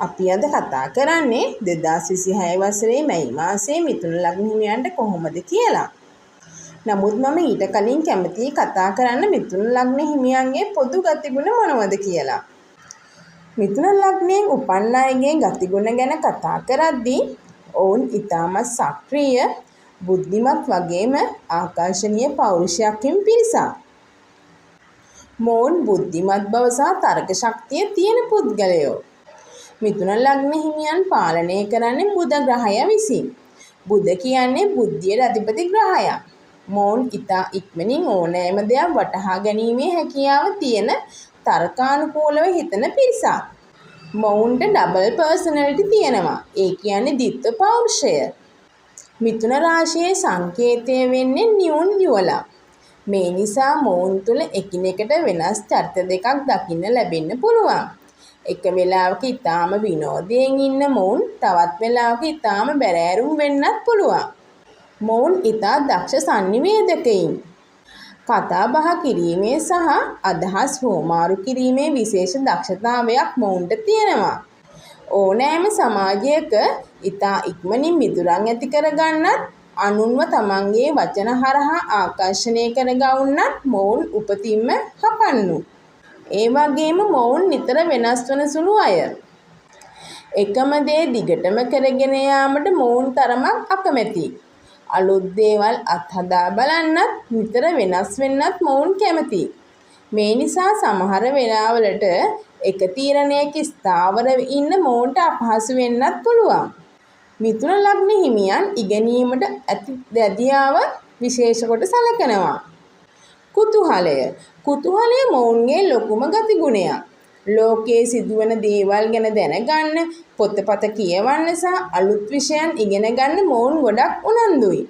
අපි අද කතා කරන්නේ 2026 වසරේ මැයි මාසයේ මිථුන ලග්න හිමියන්ට කොහොමද කියලා. නමුත් මම ඊට කලින් කැමතියි කතා කරන්න මිථුන ලග්න හිමියන්ගේ පොදු ගතිගුණ මොනවද කියලා. මිථුන ලග්නයෙන් උපන් අයගේ ගතිගුණ ගැන කතා කරද්දී ඔවුන් ඉතාමත් සක්‍රීය, බුද්ධිමත් වගේම ආකර්ශනීය පෞරුෂයකින් පිරිසක්. මොවුන් බුද්ධිමත් බව සහ තර්ක ශක්තිය තියෙන පුද්ගලයෝ. මිථුන ලග්න හිමියන් පාලනය කරන්නේ බුධ ග්‍රහය විසින්. බුධ කියන්නේ බුද්ධියට අධිපති ග්‍රහයක්. මොවුන් ඉතා ඉක්මනින් ඕනෑම දෙයක් වටහා ගැනීමේ හැකියාව තියෙන තර්කානුකූලව හිතන පිරිසක්. මොවුන්ට ඩබල් පර්සනැලිටි තියෙනවා. ඒ කියන්නේ ද්විත්ව පෞරුෂය. මිථුන රාශියේ සංකේතය වෙන්නේ නියුන් යුවලක්. මේ නිසා මොවුන් තුළ එකිනෙකට වෙනස් චරිත දෙකක් දකින්න ලැබෙන්න පුළුවන්. එක වෙලාවක ඉතාම විනෝදයෙන් ඉන්න මොවුන් තවත් වෙලාවක ඉතාම බැරෑරුම් වෙන්නත් පුළුවන්. මොවුන් ඉතා දක්ෂ සංනිවේදකයින්. කතා බහ කිරීමේ සහ අදහස් හුවමාරු කිරීමේ විශේෂ දක්ෂතාවයක් මොවුන්ට තියෙනවා. ඕනෑම සමාජයක ඉතා ඉක්මනින් මිතුරන් ඇති කරගන්නත් අනුන්ව තමන්ගේ වචන හරහා ආකර්ෂණය කරගවන්නත් මොවුන් උපතින්ම හපන්නු. ඒ වගේම මොවුන් නිතර වෙනස් වන සුළු අය. එකම දේ දිගටම කරගෙන යාමට මොවුන් තරමක් අකමැති. අලුත් දේවල් අත්හදා බලන්නත් නිතර වෙනස් වෙන්නත් මොවුන් කැමති. මේ නිසා සමහර වෙලාවලට එක තීරණයක ස්ථාවර ඉන්න මොවුන්ට අපහසු වෙන්නත් පුළුවන්. මිථුන ලග්න හිමියන් ඉගෙනීමට ඇති දැඩියාව විශේෂ කොට සලකනවා. කුතුහලය මොවුන්ගේ ලොකුම ගතිගුණයක්. ලෝකයේ සිදුවන දේවල් ගැන දැනගන්න, පොතපත කියවන්න සහ අලුත් විෂයන් ඉගෙන ගන්න මොවුන් ගොඩක් උනන්දුයි.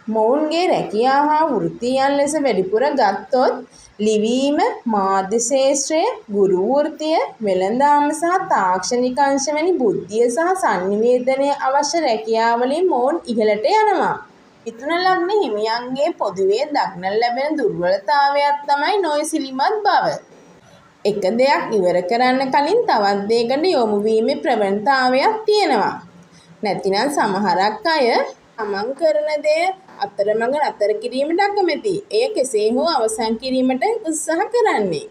මොවුන්ගේ රැකියාව හා වෘත්තීයන් ලෙස වැඩිපුර ගත්තොත් ලිවීම, මාධ්‍ය ශාස්ත්‍රය, ගුරු වෘත්තිය, වෙළඳාම සහ තාක්ෂණික අංශ වැනි බුද්ධිය සහ සංනිවේදනය අවශ්‍ය රැකියාවලින් මොවුන් ඉහළට යනවා. මිථුන ලග්න හිමියන්ගේ පොදුවේ දක්නට ලැබෙන දුර්වලතාවයක් තමයි නොයිසිලිමත් බව. එක දෙයක් ඉවර කරන්න කලින් තවත් දෙයකට යොමු වීමේ ප්‍රවණතාවයක් තියෙනවා. නැතිනම් සමහරක් අය තමන් කරන දේ අතරමඟ නතර කිරීමට අකමැති. එය කෙසේ හෝ අවසන් කිරීමට උත්සාහ කරන්නේ.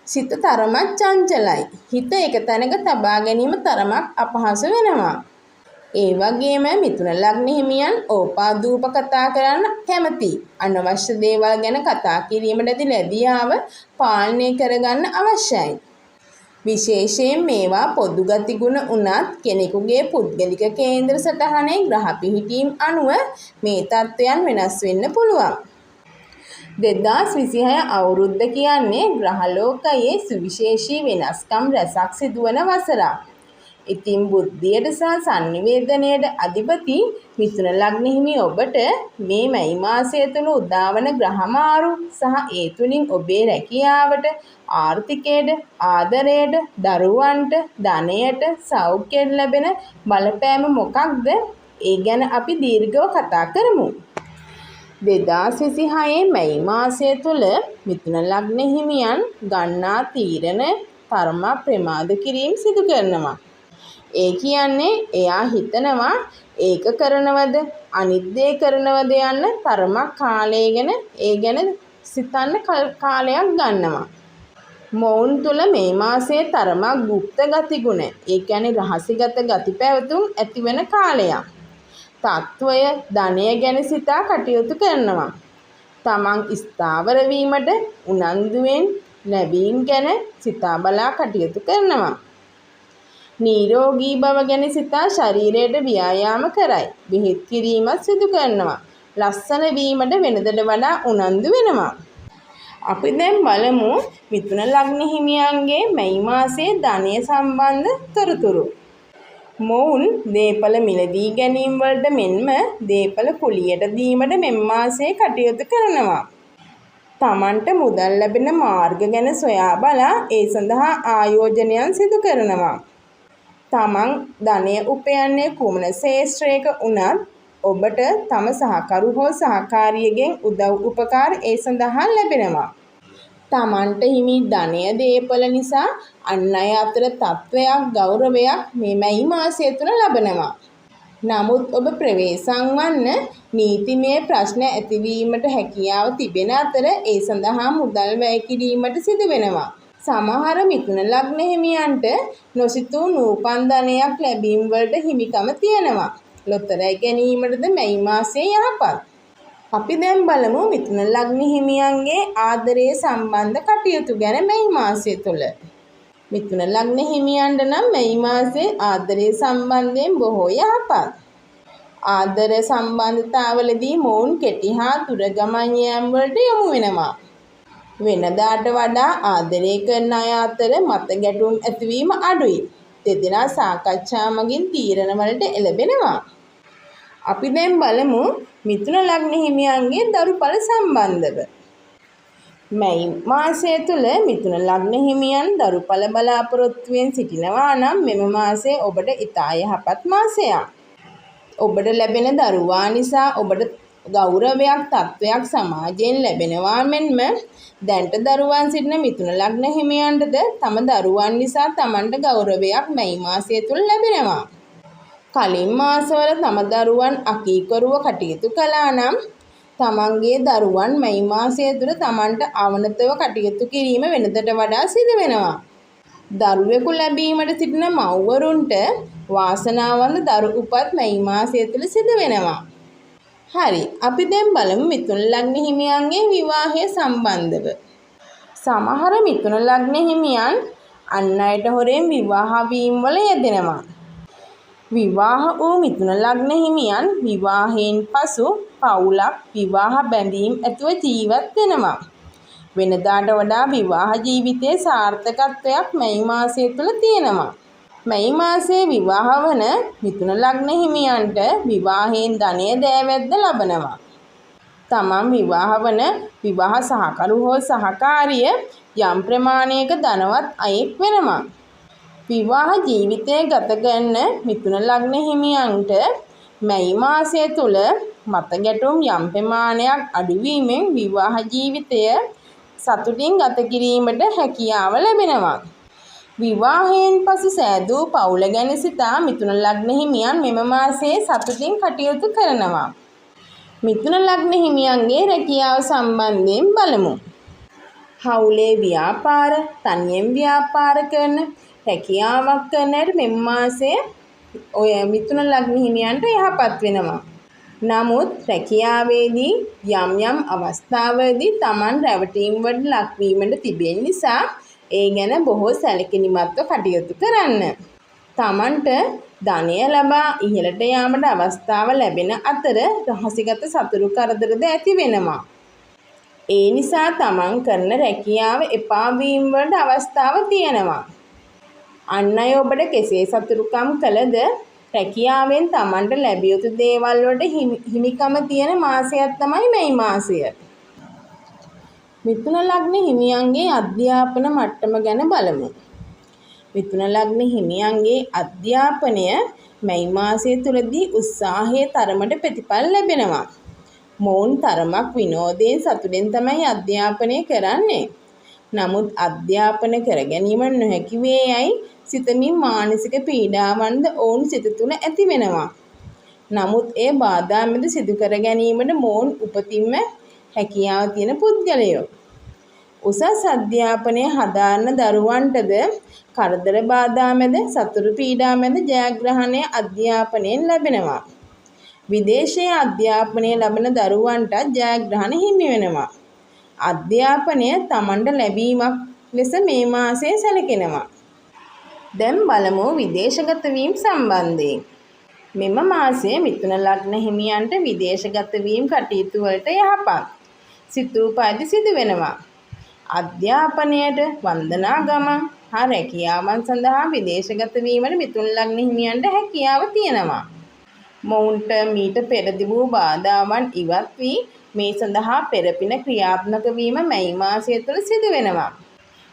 සිත තරමක් චංචලයි. හිත එක තැනක තබා ගැනීම තරමක් අපහසු වෙනවා. ඒ වගේම මිථුන ලග්න හිමියන් ඕපාදූප කතා කරන්න කැමති. අනවශ්‍ය දේවල් ගැන කතා කිරීමට ඇති ලැබියාව පාලනය කරගන්න අවශ්‍යයි. විශේෂයෙන් මේවා පොදු ගතිගුණ වුණත් කෙනෙකුගේ පුද්ගලික කේන්ද්‍ර සටහනේ ග්‍රහ පිහිටීම් අනුව මේ තත්ත්වයන් වෙනස් වෙන්න පුළුවන්. 2026 අවුරුද්ද කියන්නේ ග්‍රහලෝකයේ සුවිශේෂී වෙනස්කම් රැසක් සිදුවන වසරක්. ඉතින් බුද්ධියට සහ සංනිවේදනයට අධිපති මිථුන ලග්න හිමි ඔබට මේ මැයි මාසය තුළ උදාවන ග්‍රහමාරු සහ ඒ තුලින් ඔබේ රැකියාවට, ආර්ථිකයට, ආදරයට, දරුවන්ට, ධනයට, සෞඛ්‍යයට ලැබෙන බලපෑම මොකක්ද? ඒ ගැන අපි දීර්ඝව කතා කරමු. 2026 මැයි මාසය තුළ මිථුන ලග්න හිමියන් ගන්නා තීරණ තරමක් ප්‍රමාද කිරීම සිදු කරනවා. ඒ කියන්නේ එයා හිතනවා ඒක කරනවද අනිත් දේ කරනවද යන්න තරමක් කාලය ගැන සිතන්න කාලයක් ගන්නවා. මොවුන් තුළ මේ මාසයේ තරමක් গুপ্ত ගතිගුණ, ඒ කියන්නේ රහසිගත ගති පැවතුම් ඇතිවන කාලයක්. තත්වය, ධනය ගැන සිතා කටයුතු කරනවා. තමන් ස්ථාවර වීමට උනන්දුවෙන් ලැබීම් ගැන සිතා බලා කටයුතු කරනවා. නිරෝගී බව ගැන සිතා ශරීරයට ව්‍යායාම කරයි. බෙහෙත් කිරීමත් සිදු කරනවා. ලස්සන වීමට වෙනදට වඩා උනන්දු වෙනවා. අපි දැන් බලමු මිථුන ලග්න හිමියන්ගේ මැයි මාසයේ ධනය සම්බන්ධ තොරතුරු. මොවුන් දේපල මිලදී ගැනීම වලට මෙන්ම දේපල කුලියට දීමට මෙම මාසයේ කටයුතු කරනවා. තමන්ට මුදල් ලැබෙන මාර්ග ගැන සොයා බලා ඒ සඳහා ආයෝජනයන් සිදු කරනවා. තමන් ධනය උපයන්නේ කුමන ශේෂ්ත්‍රයක වුණත් ඔබට තම සහකරු හෝ සහකාරියගෙන් උදව් උපකාර ඒ සඳහා ලැබෙනවා. තමන්ට හිමි ධනය දේපල නිසා අන් අය අතර තත්වයක් ගෞරවයක් මේ මැයි මාසය තුළ ලබනවා. නමුත් ඔබ ප්‍රවේශම් වන්න නීතිමය ප්‍රශ්න ඇතිවීමට හැකියාව තිබෙන අතර ඒ සඳහා මුදල් වැය කිරීමට සිදු වෙනවා. සමහර මිථුන ලග්න හිමියන්ට නොසිතූ නූපන් ධනයක් ලැබීම වලට හිමිකම තියෙනවා. ලොතරැයි ගැනීමටද මැයි මාසයේ යහපත්. අපි දැන් බලමු මිථුන ලග්න හිමියන්ගේ ආදරයේ සම්බන්ධ කටයුතු ගැන මැයි මාසය තුළ. මිථුන ලග්න හිමියන්ට නම් මැයි මාසයේ ආදරයේ සම්බන්ධයෙන් බොහෝ යහපත්. ආදර සම්බන්ධතාවලදී මොවුන් කෙටි හා දුර ගමන් යාම වලට යොමු වෙනවා. වෙනදාට වඩා ආදරය කරන අය අතර මත ගැටුම් ඇතිවීම අඩුයි. දෙදෙනා සාකච්ඡා මගින් තීරණ වලට එළඹෙනවා. අපි දැන් බලමු මිථුන ලග්න හිමියන්ගේ දරුඵල සම්බන්ධව. මැයි මාසය තුළ මිථුන ලග්න හිමියන් දරුඵල බලාපොරොත්තුවෙන් සිටිනවා නම් මෙම මාසය ඔබට ඉතා යහපත් මාසයක්. ඔබට ලැබෙන දරුවා නිසා ඔබට ගෞරවයක් තත්වයක් සමාජයෙන් ලැබෙනවා මෙන්ම දැනට දරුවන් සිටින මිථුන ලග්න හිමියන්ටද තම දරුවන් නිසා තමන්ට ගෞරවයක් මැයි මාසය තුළ ලැබෙනවා. කලින් මාසවල තම දරුවන් අකීකරුව කටයුතු කළා නම් තමන්ගේ දරුවන් මැයි මාසය තුළ තමන්ට අවනතව කටයුතු කිරීම වෙනදට වඩා සිදු වෙනවා. දරුවෙකු ලැබීමට සිටින මව්වරුන්ට වාසනාවන්ත දරු උපත් මැයි මාසය තුළ සිදු වෙනවා. හරි, අපි දැන් බලමු මිථුන ලග්න හිමියන්ගේ විවාහය සම්බන්ධව. සමහර මිථුන ලග්න හිමියන් අන් අයට හොරෙන් විවාහ වීම වල යෙදෙනවා. විවාහ වූ මිථුන ලග්න හිමියන් විවාහයෙන් පසු පවුලක් විවාහ බැඳීම් ඇතුව ජීවත් වෙනවා. වෙනදාට වඩා විවාහ ජීවිතයේ සාර්ථකත්වයක් මැයි මාසය තුළ තියෙනවා. මැයි මාසයේ විවාහ වන මිථුන ලග්න හිමියන්ට විවාහයෙන් ධනය දෑවැද්ද ලබනවා. තමන් විවාහ වන විවාහ සහකරු හෝ සහකාරිය යම් ප්‍රමාණයක ධනවත් අයෙක් වෙනවා. විවාහ ජීවිතය ගත කරන මිථුන ලග්න හිමියන්ට මැයි මාසය තුළ මත ගැටුම් යම් ප්‍රමාණයක් අඩුවීමෙන් විවාහ ජීවිතය සතුටින් ගත කිරීමට හැකියාව ලැබෙනවා. විවාහයෙන් පසු සෑදූ පවුල ගැන සිතා මිථුන ලග්න හිමියන් මෙම මාසයේ සතුටින් කටයුතු කරනවා. මිථුන ලග්න හිමියන්ගේ රැකියාව සම්බන්ධයෙන් බලමු. හවුලේ ව්‍යාපාර, තනියෙන් ව්‍යාපාර කරන රැකියාවක් කරන අයට මෙම මාසයේ ඔය මිථුන ලග්න හිමියන්ට යහපත් වෙනවා. නමුත් රැකියාවේදී යම් යම් අවස්ථාවලදී Taman රැවටීම් වලට ලක්වීමට තිබෙන නිසා ඒ ගැන බොහෝ සැලකිලිමත්ව කටයුතු කරන්න. Tamanට ධනය ලබා ඉහළට යාමට අවස්ථාව ලැබෙන අතර රහසිගත සතුරු කරදරද ඇති වෙනවා. ඒ නිසා Taman කරන රැකියාව එපා වීම වලට අවස්ථාව තියෙනවා. අන් අය ඔබට කෙසේ සතුරුකම් කළද රැකියාවෙන් Tamanට ලැබිය යුතු දේවල් වලට හිමිකම තියෙන මාසයක් තමයි මැයි මාසය. මිථුන ලග්න හිමියන්ගේ අධ්‍යාපන මට්ටම ගැන බලමු. මිථුන ලග්න හිමියන්ගේ අධ්‍යාපනය මැයි මාසය තුලදී උත්සාහයේ තරමට ප්‍රතිඵල ලැබෙනවා. මොවුන් තරමක් විනෝදයෙන් සතුටෙන් තමයි අධ්‍යාපනය කරන්නේ. නමුත් අධ්‍යාපන කර ගැනීම නොහැකි වේ යයි සිතමින් මානසික පීඩාවන්ද ඔවුන් සිත තුළ ඇති වෙනවා. නමුත් ඒ බාධා මැද සිදු කර ගැනීමට මොවුන් උපතින්ම හැකියාව තියෙන පුද්ගලයෝ. උසස් අධ්‍යාපනය හදාරන දරුවන්ටද කරදර බාධා මැද සතුරු පීඩා මැද ජයග්‍රහණය අධ්‍යාපනයෙන් ලැබෙනවා. විදේශීය අධ්‍යාපනය ලබන දරුවන්ට ජයග්‍රහණ හිමි වෙනවා. අධ්‍යාපනය Tamanට ලැබීමක් ලෙස මේ මාසයේ සැලකෙනවා. දැන් බලමු විදේශගත වීම සම්බන්ධයෙන්. මෙම මාසයේ මිථුන ලග්න හිමියන්ට විදේශගත වීම කටයුතු වලට යහපත් සිතූ පරිදි සිදු වෙනවා. අධ්‍යාපනයට වන්දනා ගමන් හා රැකියාවන් සඳහා විදේශගත වීමට මිථුන ලග්න හිමියන්ට හැකියාව තියෙනවා. මොවුන්ට මීට පෙර තිබූ බාධාවන් ඉවත් වී මේ සඳහා පෙරපින ක්‍රියාත්මක වීම මැයි මාසය තුළ සිදු වෙනවා.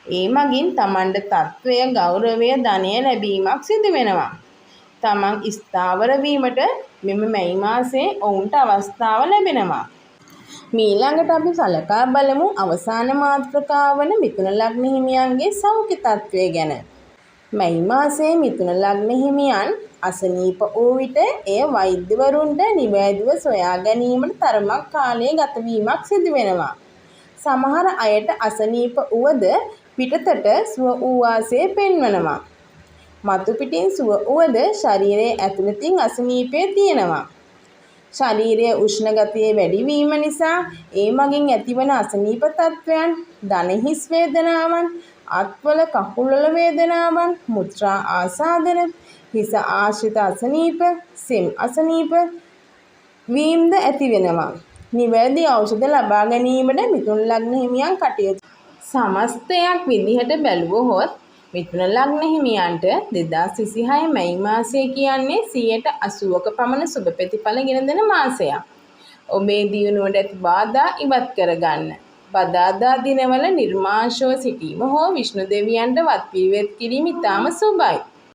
ඒ මගින් Tamanට තත්වය, ගෞරවය, ධනය ලැබීමක් සිදු වෙනවා. Taman ස්ථාවර වීමට මෙම මැයි මාසයේ ඔවුන්ට අවස්ථාව ලැබෙනවා. මීළඟට අපි සලකා බලමු අවසාන මාතෘකාව වන මිථුන ලග්න හිමියන්ගේ සෞඛ්‍ය තත්ත්වය ගැන. මැයි මාසයේ මිථුන ලග්න හිමියන් අසනීප වූ විට එය වෛද්‍යවරුන්ට නිවැරදිව සොයා ගැනීමට තරමක් කාලය ගත වීමක් සිදු වෙනවා. සමහර අයට අසනීප වුවද පිටතට සුව වූ වාසේ පෙන්වනවා. මතු පිටින් සුව වුවද ශරීරයේ ඇතුළතින් අසනීපය තියෙනවා. ශරීරයේ උෂ්ණ ගතිය වැඩිවීම නිසා ඒ මගින් ඇතිවන අසනීප තත්ත්වයන් දණහිස් වේදනාවන්, අත්වල කකුල්වල වේදනාවන්, මුත්‍රා ආසාදන, හිස ආශ්‍රිත අසනීප, සෙම් අසනීප වීමද ඇති වෙනවා. නිවැරදි ඖෂධ ලබා ගැනීමට මිථුන ලග්න හිමියන් කටයුතු සමස්තයක් විදිහට බැලුවහොත් මිථුන ලග්න හිමියන්ට 2026 මැයි මාසය කියන්නේ 80%ක පමණ සුබ ප්‍රතිඵල ගෙන දෙන මාසයක්. ඔබේ දියුණුවට ඇති බාධා ඉවත් කරගන්න. බදාදා දිනවල නිර්මාංශව සිටීම හෝ විෂ්ණු දෙවියන්ට වත් පිළිවෙත් කිරීම ඉතාම සුබයි.